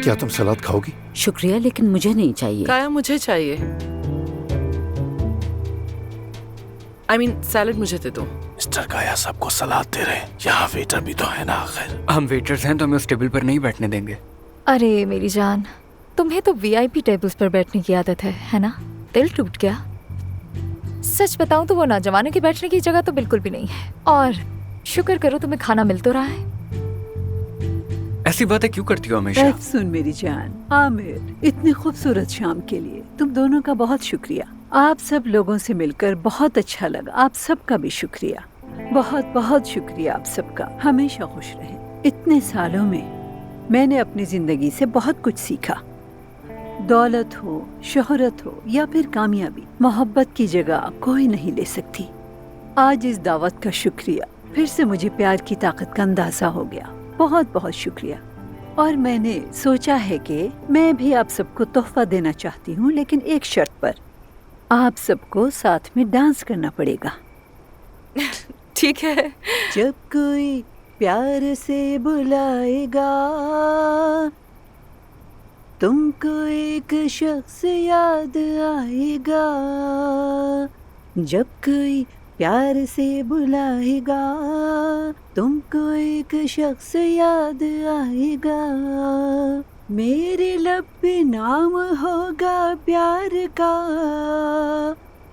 क्या तुम सलाद खाओगी? शुक्रिया, लेकिन मुझे नहीं चाहिए। काया, मुझे चाहिए। सैलड मुझे दे दो। मिस्टर काया सबको सलाद दे रहे हैं। यहाँ वेटर भी तो है ना आखिर। हम वेटर्स हैं तो हमें उस टेबल पर नहीं बैठने देंगे। अरे मेरी जान, तुम्हें तो वीआईपी टेबल्स पर बैठने की आदत है ना? दिल टूट गया। सच बताऊं तो वो नौजवानों के बैठने की जगह तो बिल्कुल भी नहीं है। और शुक्र करो तुम्हें खाना मिल तो रहा है। ऐसी बातें क्यों करती हो हमेशा? सुन मेरी जान, आमिर, इतनी खूबसूरत शाम के लिए तुम दोनों का बहुत शुक्रिया। आप सब लोगों से मिलकर बहुत अच्छा लगा। आप सबका भी शुक्रिया, बहुत बहुत शुक्रिया आप सबका। हमेशा खुश रहें। इतने सालों में मैंने अपनी जिंदगी से बहुत कुछ सीखा। दौलत हो, शोहरत हो या फिर कामयाबी, मोहब्बत की जगह कोई नहीं ले सकती। आज इस दावत का शुक्रिया। फिर से मुझे प्यार की ताकत का अंदाजा हो गया। बहुत बहुत शुक्रिया। और मैंने सोचा है कि मैं भी आप सबको तोहफा देना चाहती हूँ, लेकिन एक शर्त पर। आप सबको साथ में डांस करना पड़ेगा। ठीक है। जब कोई प्यार से बुलाएगा, तुमको एक शख्स याद आएगा। जब कोई प्यार से बुलाएगा, तुमको एक शख्स याद आएगा। मेरे लब पे नाम होगा प्यार का,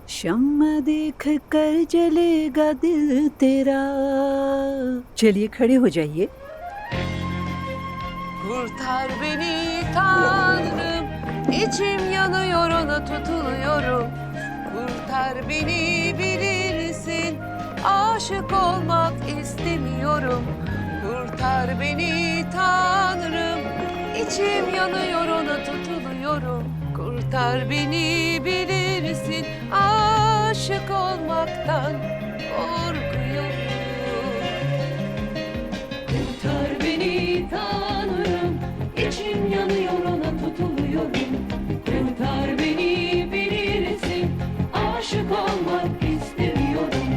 शम्मा देख कर जलेगा दिल तेरा। चलिए खड़े हो जाइए। Kurtar beni Tanrım, içim yanıyor ona tutuluyorum. Kurtar beni bilirsin, aşık olmak istemiyorum. Kurtar beni Tanrım, içim yanıyor ona tutuluyorum. Kurtar beni bilirsin, aşık olmaktan korkuyorum. Kurtar beni Tanrım, içim yanıyor ona tutuluyorum. Kurtar beni bilirsin, aşık olmak istemiyorum.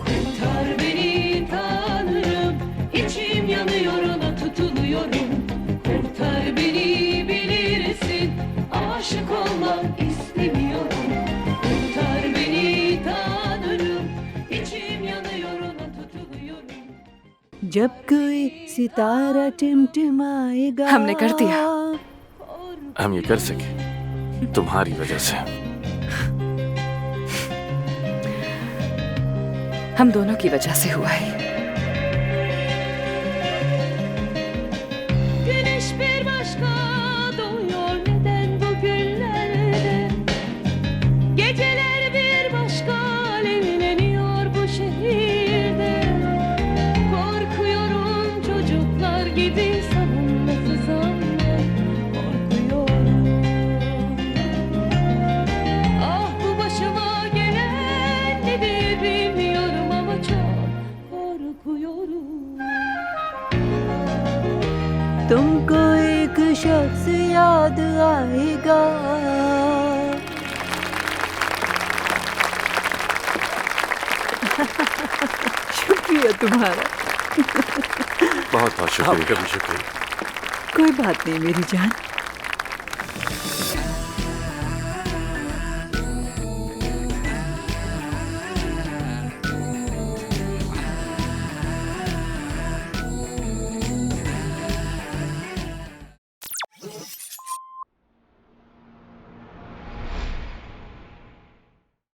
Kurtar beni Tanrım, içim yanıyor ona tutuluyorum. Kurtar beni bilirsin, aşık olmak istemiyorum. Kurtar beni Tanrım, içim yanıyor ona tutuluyorum. जब कोई सितारा टिमटिमाएगा। हमने कर दिया। हम ये कर सके तुम्हारी वजह से। हम दोनों की वजह से हुआ है। Güneş bir başka doğuyor neden bu günlerde? Geceler bir başka alevleniyor bu şehirde. Korkuyorum çocuklar gibi savunmasız anne, korkuyorum. Ah bu başıma gelen nedir bilmiyorum ama çok korkuyorum. तुमको एक शख्स याद आएगा। शुक्रिया तुम्हारा। बहुत बहुत शुक्रिया। कभी शुक्रिया। कोई बात नहीं मेरी जान।